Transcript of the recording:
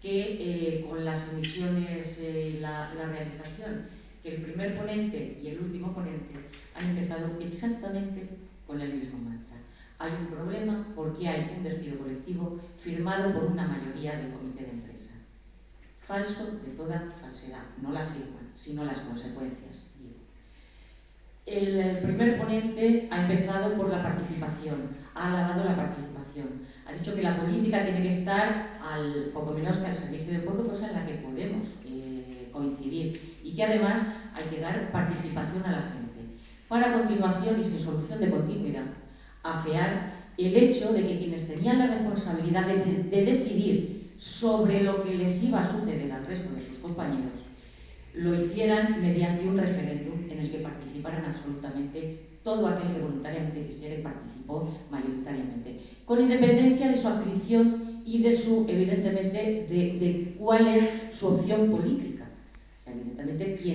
que con las emisiones, la realización, que el primer ponente y el último ponente han empezado exactamente con el mismo mantra. Hay un problema porque hay un despido colectivo firmado por una mayoría del comité de empresa. Falso de toda falsedad, no la firma, sino las consecuencias. El primer ponente ha empezado por la participación, ha alabado la participación, ha dicho que la política tiene que estar poco menos que al servicio del pueblo, cosa en la que podemos coincidir, y que además hay que dar participación a la gente. Para a continuación, y sin solución de continuidad, afear el hecho de que quienes tenían la responsabilidad de decidir sobre lo que les iba a suceder al resto de sus compañeros, lo hicieran mediante un referéndum en el que participaran absolutamente todo aquel que voluntariamente quisiera y participó mayoritariamente, con independencia de su adscripción y de su, evidentemente, de cuál es su opción política. O sea, evidentemente, quien